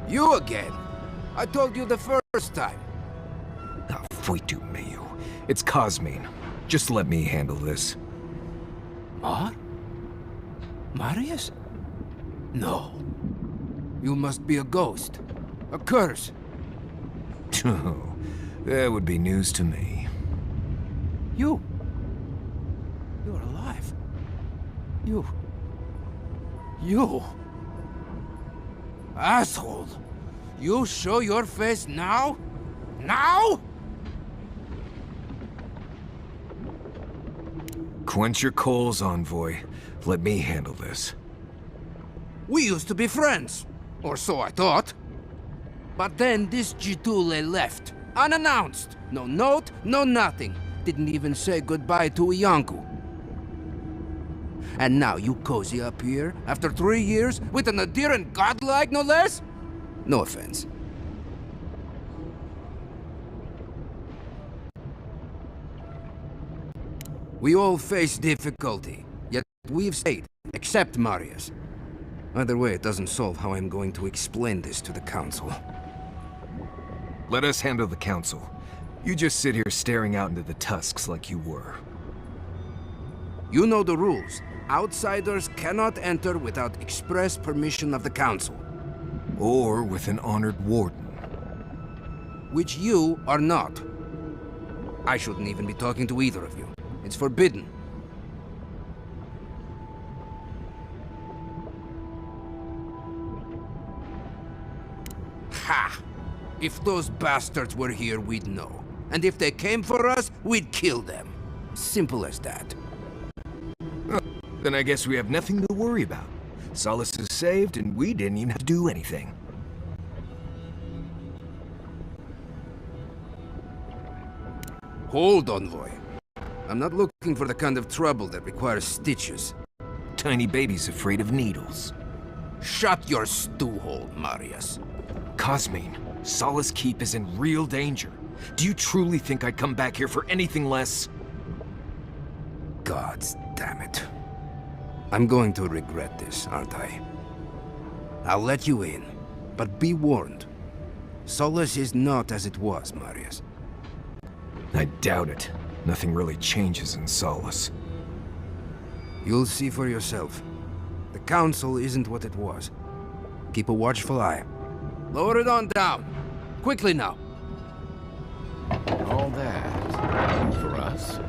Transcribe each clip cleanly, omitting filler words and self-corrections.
You again? I told you the first time. Ah, foi tu meio. It's Cosmine. Just let me handle this. Marius? No. You must be a ghost. A curse. Oh, that would be news to me. You're alive. You... Asshole! You show your face now? Now? Quench your coals, Envoy. Let me handle this. We used to be friends. Or so I thought. But then this Jitule left. Unannounced. No note, no nothing. Didn't even say goodbye to Iancu. And now you cozy up here, after 3 years, with an adherent godlike, no less? No offense. We all face difficulty, yet we've stayed, except Marius. Either way, it doesn't solve how I'm going to explain this to the Council. Let us handle the Council. You just sit here staring out into the tusks like you were. You know the rules. Outsiders cannot enter without express permission of the Council. Or with an honored warden. Which you are not. I shouldn't even be talking to either of you. It's forbidden. Ha! If those bastards were here, we'd know. And if they came for us, we'd kill them. Simple as that. Then I guess we have nothing to worry about. Solace is saved, and we didn't even have to do anything. Hold, Envoy. I'm not looking for the kind of trouble that requires stitches. Tiny baby's afraid of needles. Shut your stew hole, Marius. Cosmine, Solace Keep is in real danger. Do you truly think I'd come back here for anything less? Gods damn it. I'm going to regret this, aren't I? I'll let you in, but be warned. Solace is not as it was, Marius. I doubt it. Nothing really changes in Solace. You'll see for yourself. The Council isn't what it was. Keep a watchful eye. Lower it on down. Quickly now. All that for us?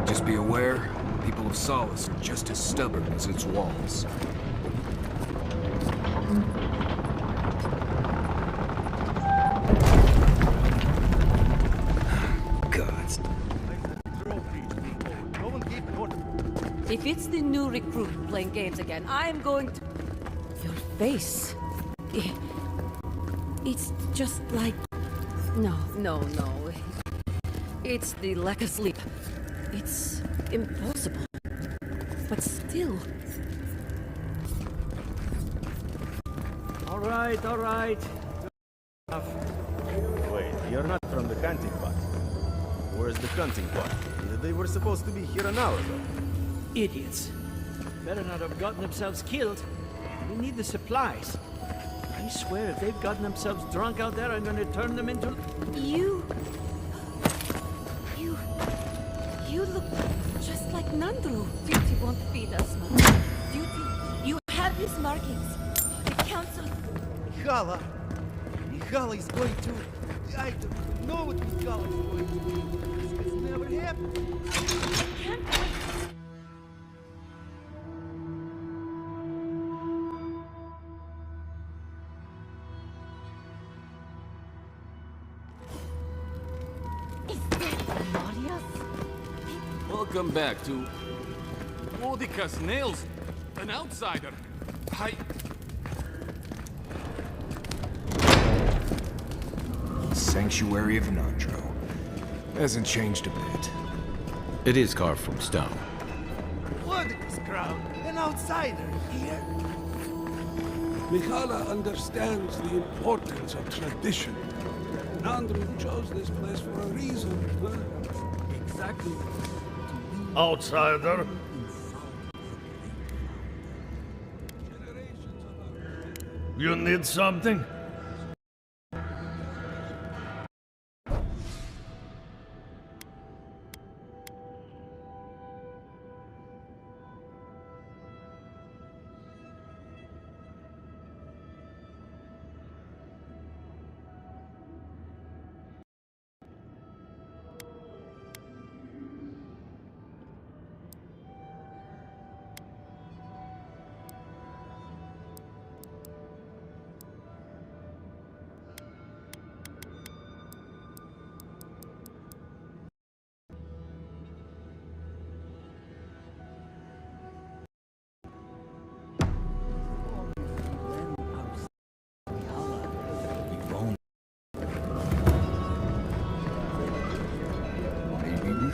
Just be aware, people of Solace are just as stubborn as its walls. Gods. If it's the new recruit playing games again, I'm going to... Your face... It's just like... No. It's the lack of sleep. It's impossible. But still... All right. Wait, you're not from the canting pot. Where's the hunting pot? They were supposed to be here an hour ago. Idiots. Better not have gotten themselves killed. We need the supplies. I swear, if they've gotten themselves drunk out there, I'm gonna turn them into... You look just like Nandru. Duty won't feed us, Mother. Duty, you have his markings. The Council... Mihala is going to... I don't know what Mihala is going to do. This has never happened. I can't wait. Welcome back to... Mordicus Nails, an outsider. Sanctuary of Nandro. Hasn't changed a bit. It is carved from stone. What is crown? An outsider here? Mihala understands the importance of tradition. Nandru chose this place for a reason. Exactly. Outsider? You need something?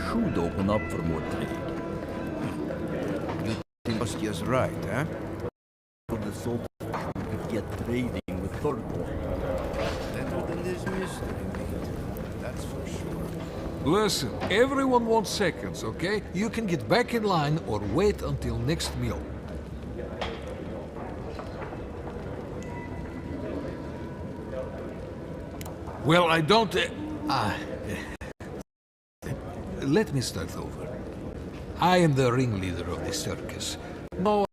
should open up for more trade. Ostia's right, huh? The salt could get trading with third world. Better than this mystery meat. That's for sure. Listen, everyone wants seconds, okay? You can get back in line or wait until next meal. Well, I don't... let me start over. I am the ringleader of the circus. No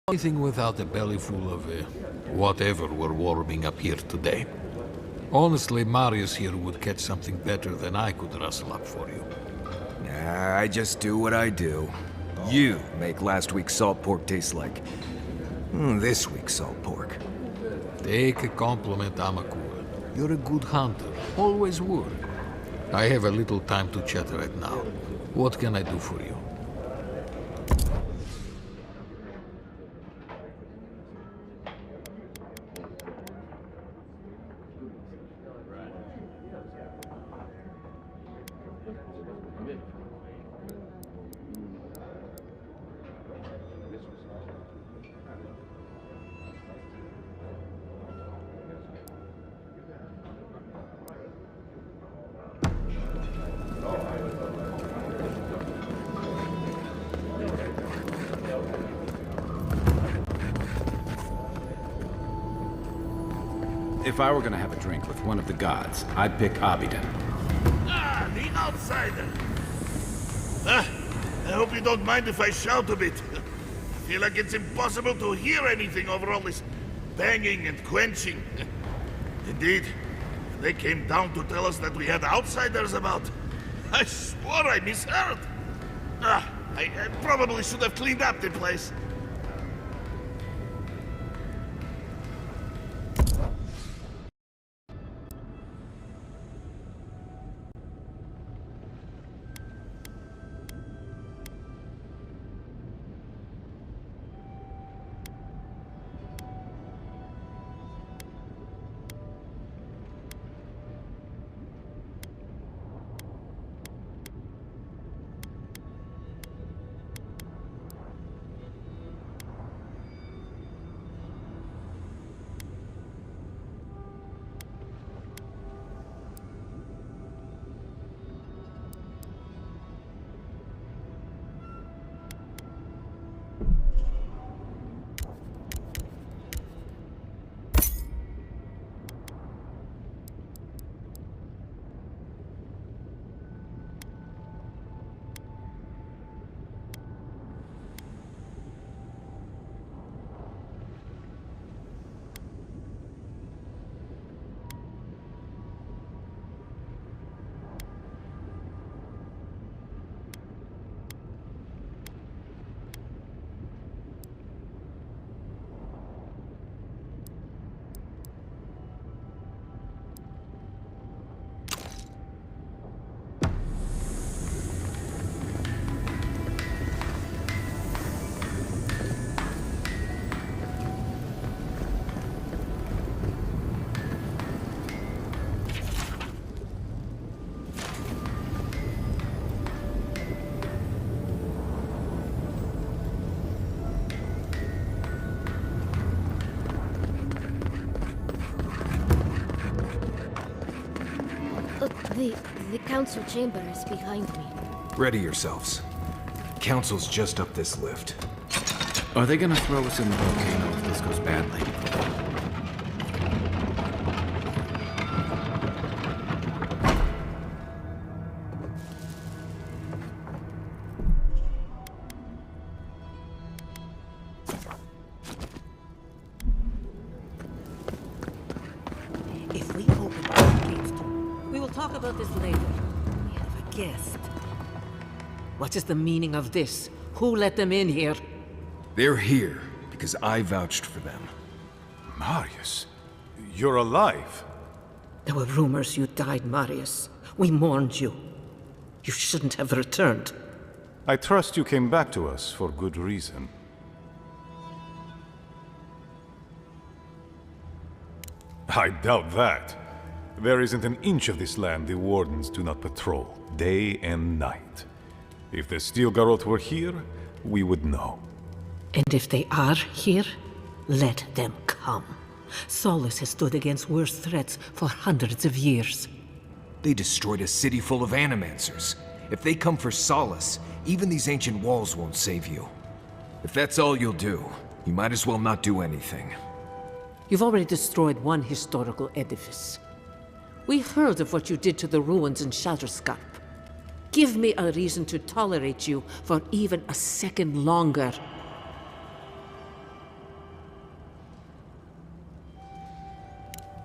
anything without a belly full of whatever we're warming up here today. Honestly, Marius here would catch something better than I could rustle up for you. Nah, I just do what I do. You make last week's salt pork taste like... this week's salt pork. Take a compliment, Amakua. You're a good hunter. Always were. I have a little time to chat right now. What can I do for you? If I were gonna have a drink with one of the gods, I'd pick Abidin. Ah, the outsider! Ah, I hope you don't mind if I shout a bit. I feel like it's impossible to hear anything over all this banging and quenching. Indeed, when they came down to tell us that we had outsiders about, I swore I misheard. Ah, I probably should have cleaned up the place. The council chamber is behind me. Ready yourselves. Council's just up this lift. Are they gonna throw us in the volcano if this goes badly? If we open the gates to... We will talk about this later. We have a guest. What is the meaning of this? Who let them in here? They're here because I vouched for them. Marius, you're alive. There were rumors you died, Marius. We mourned you. You shouldn't have returned. I trust you came back to us for good reason. I doubt that. There isn't an inch of this land the Wardens do not patrol, day and night. If the Steel Garrote were here, we would know. And if they are here, let them come. Solace has stood against worse threats for hundreds of years. They destroyed a city full of animancers. If they come for solace, even these ancient walls won't save you. If that's all you'll do, you might as well not do anything. You've already destroyed one historical edifice. We heard of what you did to the ruins in Shatterscarp. Give me a reason to tolerate you for even a second longer.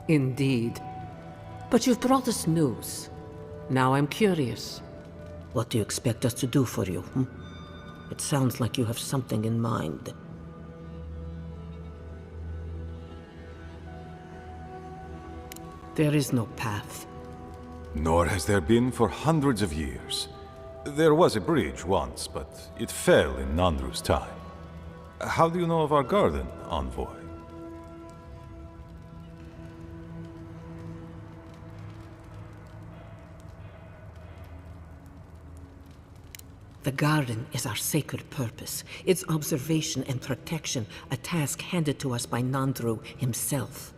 Indeed. But you've brought us news. Now I'm curious. What do you expect us to do for you, It sounds like you have something in mind. There is no path. Nor has there been for hundreds of years. There was a bridge once, but it fell in Nandru's time. How do you know of our garden, Envoy? The garden is our sacred purpose, its observation and protection, a task handed to us by Nandru himself.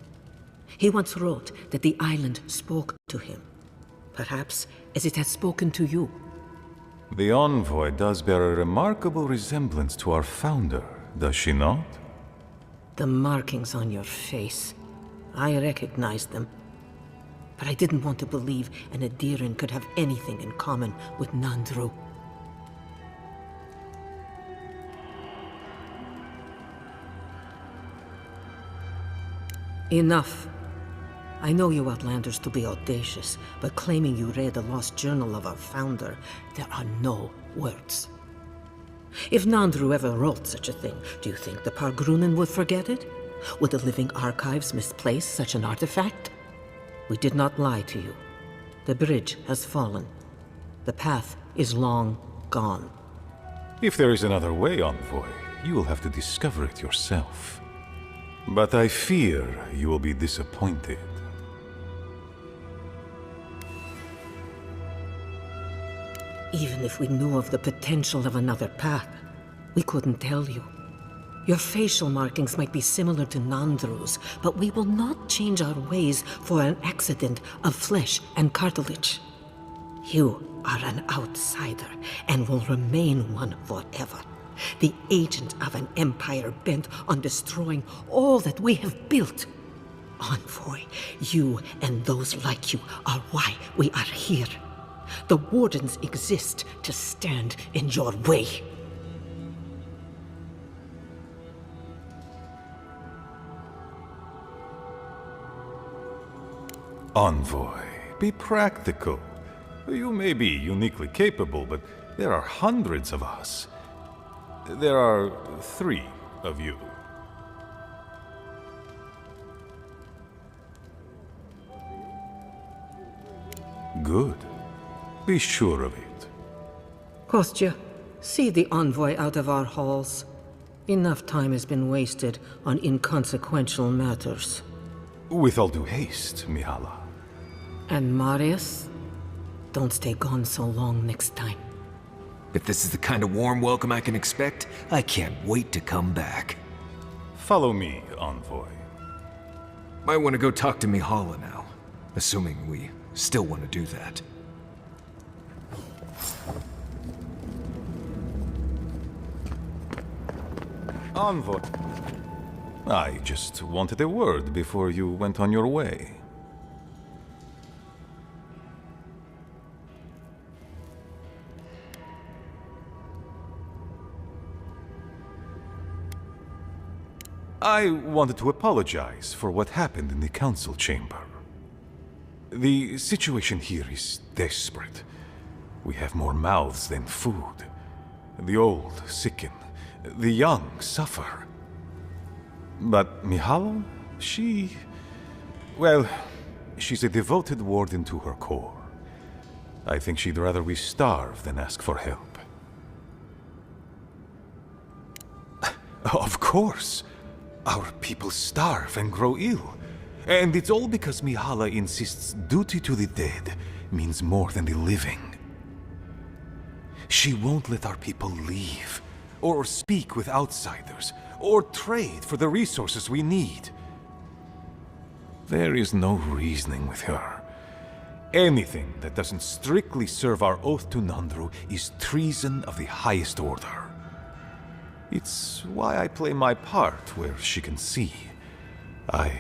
He once wrote that the island spoke to him, perhaps as it has spoken to you. The Envoy does bear a remarkable resemblance to our founder, does she not? The markings on your face, I recognized them. But I didn't want to believe an Adiran could have anything in common with Nandru. Enough. I know you Outlanders to be audacious, but claiming you read the lost journal of our founder, there are no words. If Nandru ever wrote such a thing, do you think the Pargrunen would forget it? Would the living archives misplace such an artifact? We did not lie to you. The bridge has fallen. The path is long gone. If there is another way, Envoy, you will have to discover it yourself. But I fear you will be disappointed. Even if we knew of the potential of another path, we couldn't tell you. Your facial markings might be similar to Nandru's, but we will not change our ways for an accident of flesh and cartilage. You are an outsider and will remain one forever. The agent of an empire bent on destroying all that we have built. Envoy, you and those like you are why we are here. The Wardens exist to stand in your way. Envoy, be practical. You may be uniquely capable, but there are hundreds of us. There are 3 of you. Good. Be sure of it. Kostya, see the Envoy out of our halls. Enough time has been wasted on inconsequential matters. With all due haste, Mihala. And Marius? Don't stay gone so long next time. If this is the kind of warm welcome I can expect, I can't wait to come back. Follow me, Envoy. Might want to go talk to Mihala now, assuming we still want to do that. Envoy. I just wanted a word before you went on your way. I wanted to apologize for what happened in the council chamber. The situation here is desperate. We have more mouths than food. The old sicken. The young suffer. But Mihala, well, she's a devoted warden to her core. I think she'd rather we starve than ask for help. Of course. Our people starve and grow ill. And it's all because Mihala insists duty to the dead means more than the living. She won't let our people leave, or speak with outsiders, or trade for the resources we need. There is no reasoning with her. Anything that doesn't strictly serve our oath to Nandru is treason of the highest order. It's why I play my part where she can see. I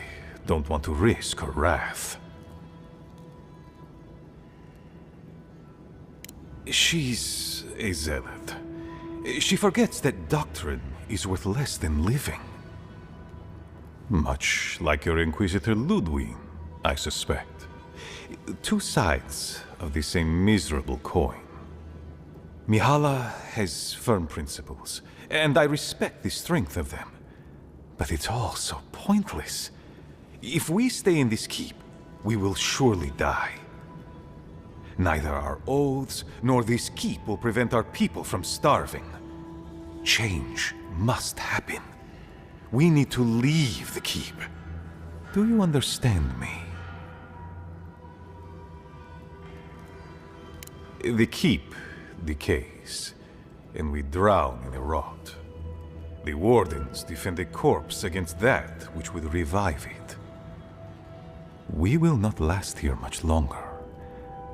don't want to risk her wrath. She's a zealot. She forgets that doctrine is worth less than living. Much like your Inquisitor Ludwig, I suspect. Two sides of the same miserable coin. Mihala has firm principles, and I respect the strength of them. But it's all so pointless. If we stay in this keep, we will surely die. Neither our oaths nor this keep will prevent our people from starving. Change must happen. We need to leave the keep. Do you understand me? The keep decays, and we drown in a rot. The wardens defend a corpse against that which would revive it. We will not last here much longer.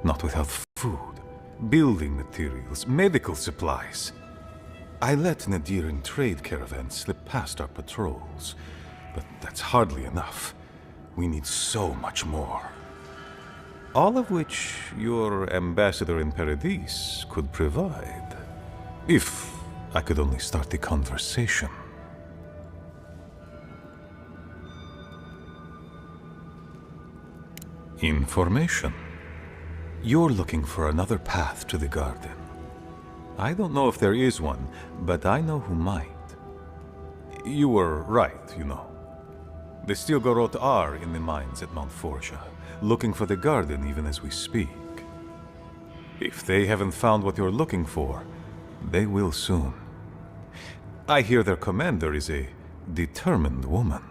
Not without food, building materials, medical supplies. I let Nadiran trade caravans slip past our patrols, but that's hardly enough. We need so much more. All of which your ambassador in Paradis could provide. If I could only start the conversation. Information. You're looking for another path to the garden. I don't know if there is one, but I know who might. You were right, you know. The Stilgarot are in the mines at Mount Forja, looking for the garden even as we speak. If they haven't found what you're looking for, they will soon. I hear their commander is a determined woman.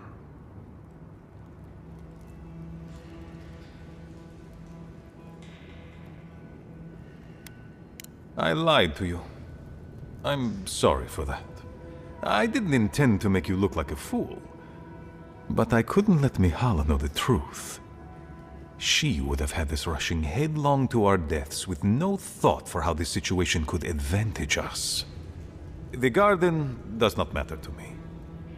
I lied to you. I'm sorry for that. I didn't intend to make you look like a fool. But I couldn't let Mihala know the truth. She would have had us rushing headlong to our deaths with no thought for how this situation could advantage us. The garden does not matter to me.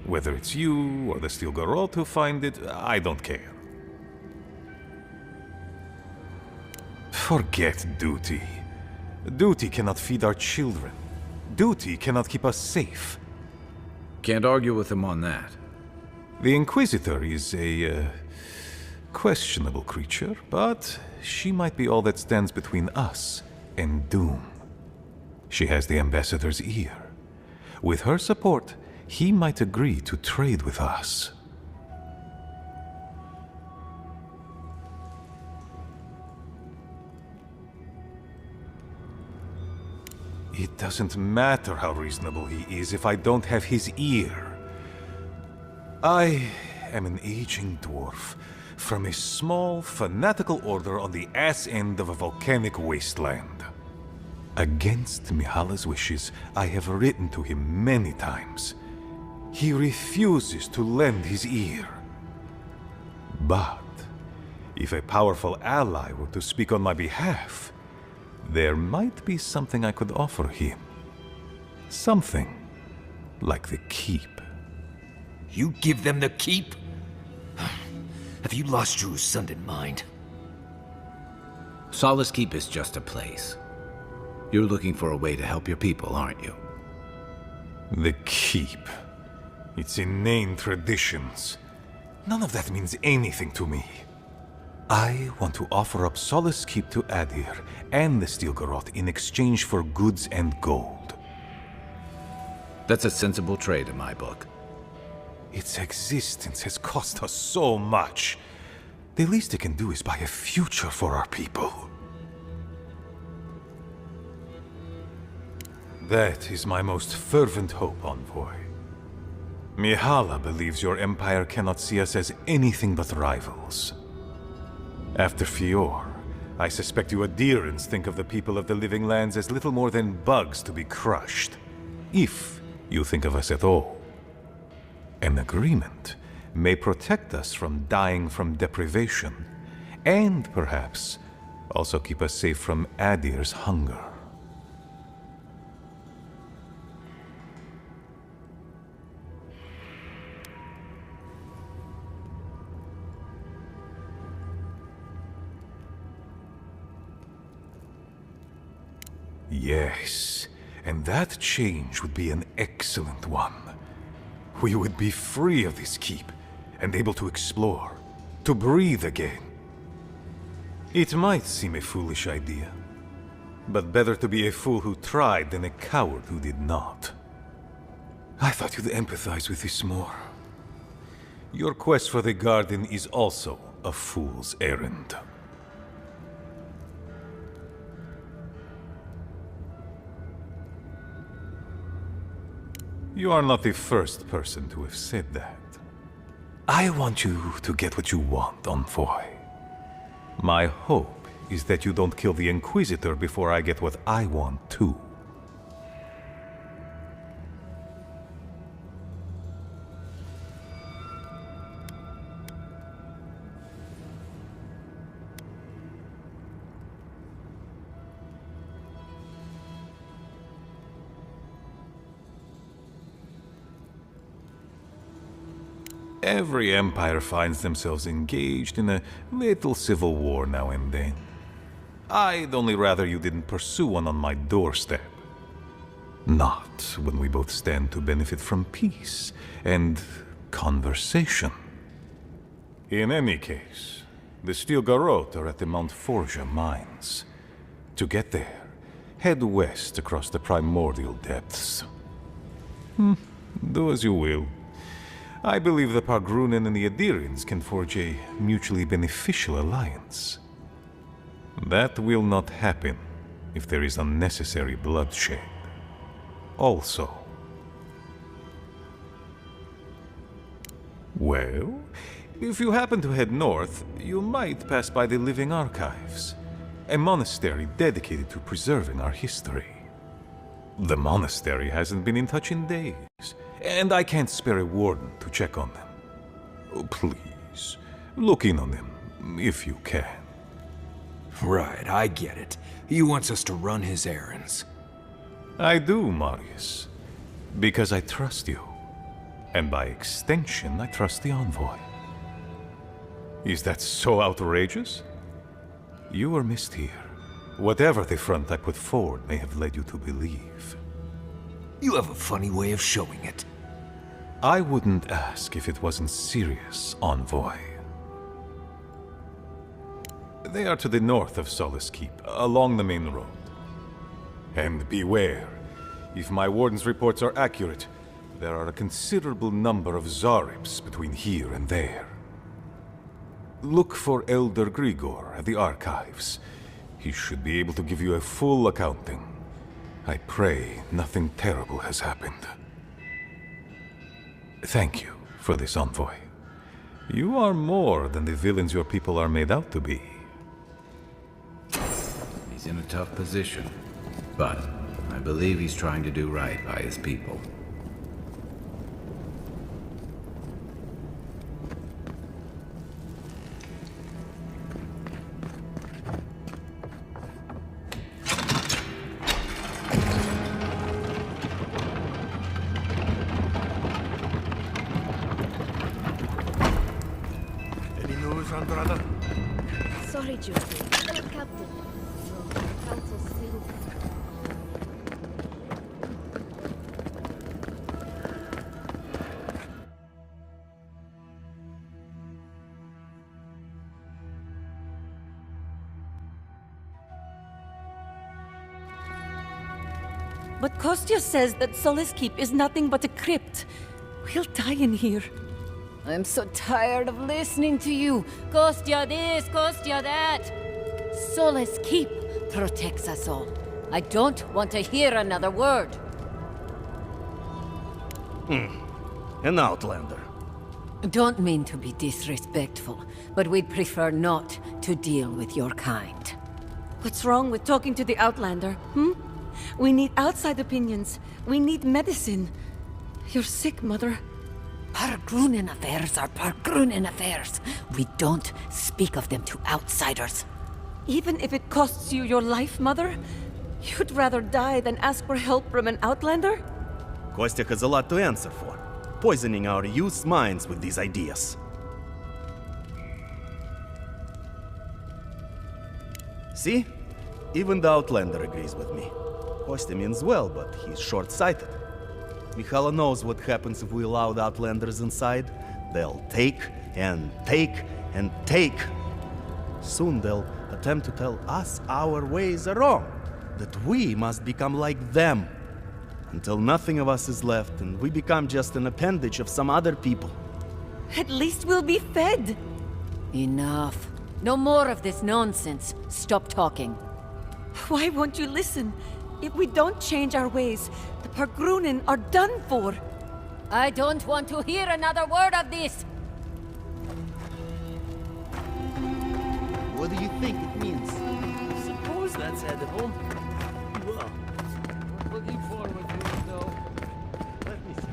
Whether it's you or the Stilgarot who find it, I don't care. Forget duty. Duty cannot feed our children. Duty cannot keep us safe. Can't argue with him on that. The Inquisitor is a questionable creature, but she might be all that stands between us and doom. She has the Ambassador's ear. With her support, he might agree to trade with us. It doesn't matter how reasonable he is if I don't have his ear. I am an aging dwarf from a small, fanatical order on the ass end of a volcanic wasteland. Against Mihala's wishes, I have written to him many times. He refuses to lend his ear. But if a powerful ally were to speak on my behalf, there might be something I could offer him. Something like the keep. You give them the keep? Have you lost your Sundan mind? Solace Keep is just a place. You're looking for a way to help your people, aren't you? The keep. Its inane traditions. None of that means anything to me. I want to offer up Solace Keep to Adir and the Stilgarot in exchange for goods and gold. That's a sensible trade in my book. Its existence has cost us so much. The least it can do is buy a future for our people. That is my most fervent hope, Envoy. Mihala believes your empire cannot see us as anything but rivals. After Fior, I suspect you adherents think of the people of the Living Lands as little more than bugs to be crushed. If you think of us at all. An agreement may protect us from dying from deprivation, and perhaps also keep us safe from Adir's hunger. Yes, and that change would be an excellent one. We would be free of this keep, and able to explore, to breathe again. It might seem a foolish idea, but better to be a fool who tried than a coward who did not. I thought you'd empathize with this more. Your quest for the garden is also a fool's errand. You are not the first person to have said that. I want you to get what you want, Envoy. My hope is that you don't kill the Inquisitor before I get what I want too. Every empire finds themselves engaged in a little civil war now and then. I'd only rather you didn't pursue one on my doorstep. Not when we both stand to benefit from peace and conversation. In any case, the Steel Garrote are at the Mount Forja mines. To get there, head west across the primordial depths. Do as you will. I believe the Pargrunen and the Adirians can forge a mutually beneficial alliance. That will not happen if there is unnecessary bloodshed. Also, well, if you happen to head north, you might pass by the Living Archives, a monastery dedicated to preserving our history. The monastery hasn't been in touch in days, and I can't spare a warden to check on them. Oh, please, look in on them, if you can. Right, I get it. He wants us to run his errands. I do, Marius. Because I trust you. And by extension, I trust the Envoy. Is that so outrageous? You were missed here. Whatever the front I put forward may have led you to believe. You have a funny way of showing it. I wouldn't ask if it wasn't serious, Envoy. They are to the north of Solace Keep, along the main road. And beware, if my warden's reports are accurate, there are a considerable number of Zaribs between here and there. Look for Elder Grigor at the Archives. He should be able to give you a full accounting. I pray nothing terrible has happened. Thank you for this, Envoy. You are more than the villains your people are made out to be. He's in a tough position, but I believe he's trying to do right by his people. Sorry, Judy. Captain. The council still... But Kostya says that Solace Keep is nothing but a crypt. We'll die in here. I'm so tired of listening to you. Kostya this, Kostya that. Solace Keep protects us all. I don't want to hear another word. An outlander. Don't mean to be disrespectful, but we'd prefer not to deal with your kind. What's wrong with talking to the Outlander, hmm? We need outside opinions. We need medicine. You're sick, Mother. Pargrunen affairs are Pargrunen affairs. We don't speak of them to outsiders. Even if it costs you your life, Mother? You'd rather die than ask for help from an Outlander? Kostya has a lot to answer for, poisoning our youth's minds with these ideas. See? Even the Outlander agrees with me. Kostya means well, but he's short-sighted. Mihala knows what happens if we allow the Outlanders inside. They'll take and take and take. Soon they'll attempt to tell us our ways are wrong, that we must become like them, until nothing of us is left and we become just an appendage of some other people. At least we'll be fed. Enough. No more of this nonsense. Stop talking. Why won't you listen? If we don't change our ways, the Pargrunen are done for. I don't want to hear another word of this. What do you think it means? Suppose that's edible. Well, Looking forward to it, though. Let me see.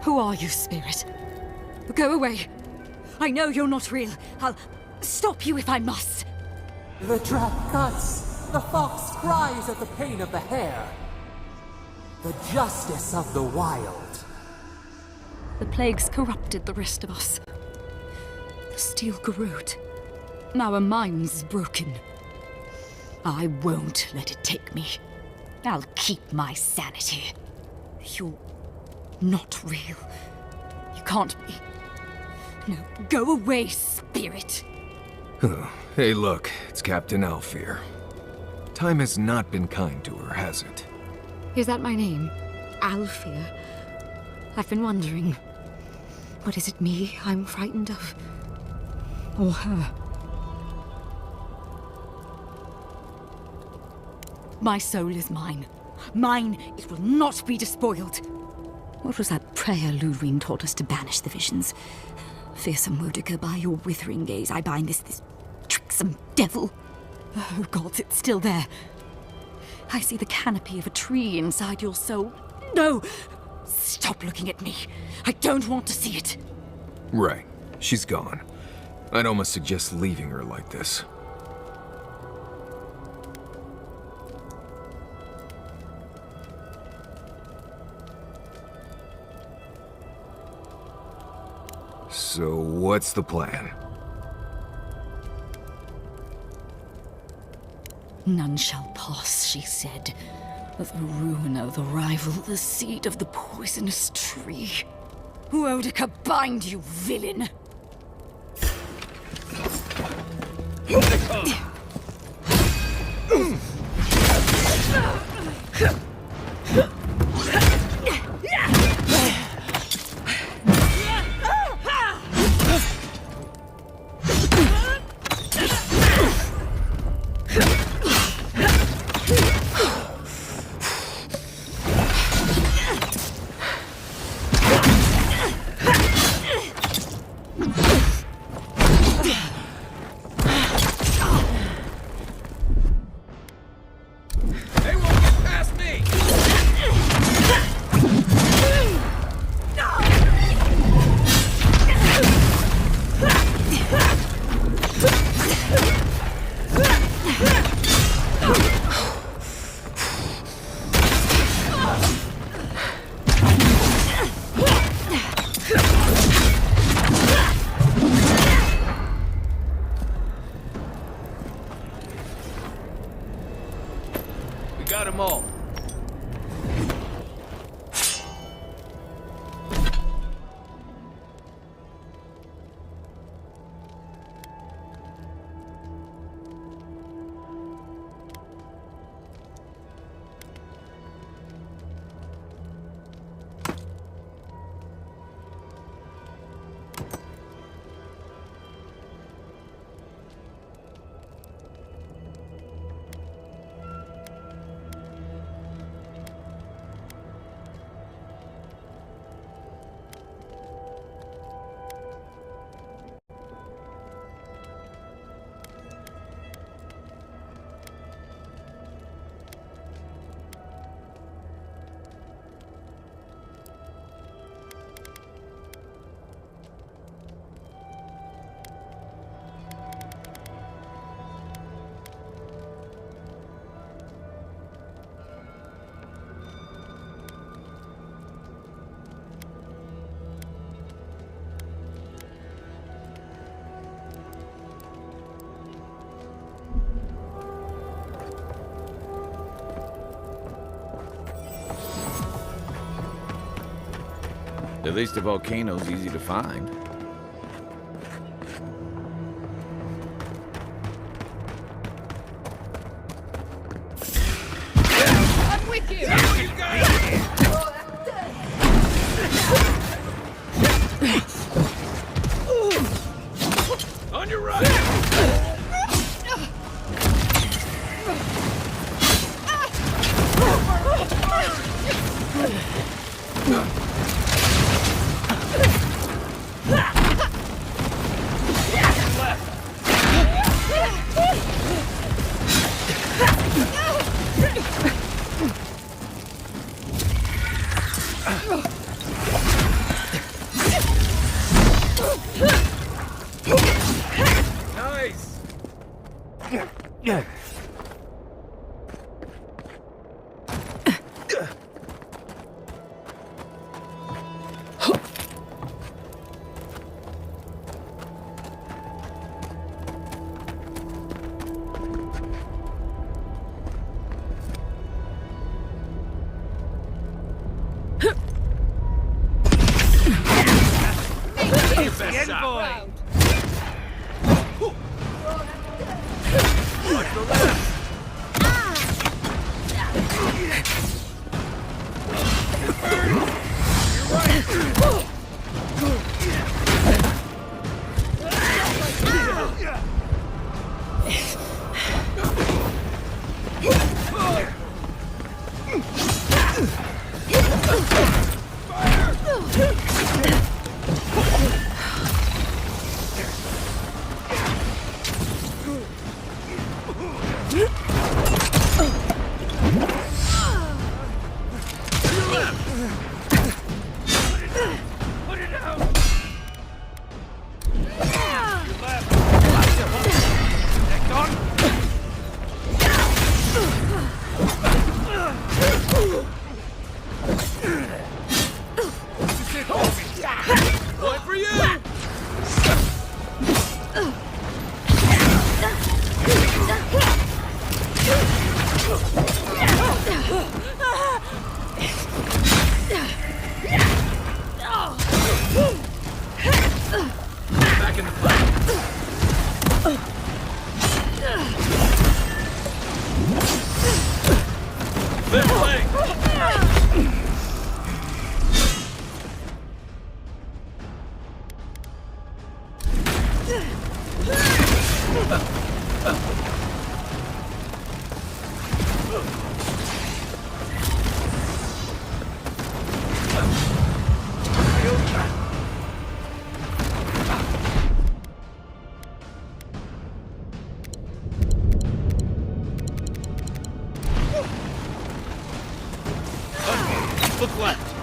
Who are you, spirit? Go away. I know you're not real. I'll stop you if I must. The trap cuts. The fox cries at the pain of the hare. The justice of the wild. The plagues corrupted the rest of us. The steel garrot. Our minds broken. I won't let it take me. I'll keep my sanity. You're not real. You can't be. No, go away, spirit. Hey, look, it's Captain Alfear. Time has not been kind to her, has it? Is that my name? Alfear? I've been wondering. What is it me I'm frightened of? Or her? My soul is mine. Mine, it will not be despoiled. What was that prayer Ludwig taught us to banish the visions? Fearsome Woedica, by your withering gaze, I bind this tricksome devil. Oh, gods, it's still there. I see the canopy of a tree inside your soul. No! Stop looking at me. I don't want to see it. Right. She's gone. I'd almost suggest leaving her like this. So, what's the plan? None shall pass, she said. The ruin of the rival, the seed of the poisonous tree. Woedica, bind, you villain! Got them all. At least the volcano's easy to find. I'm with you! On your right! Envoy! Look left.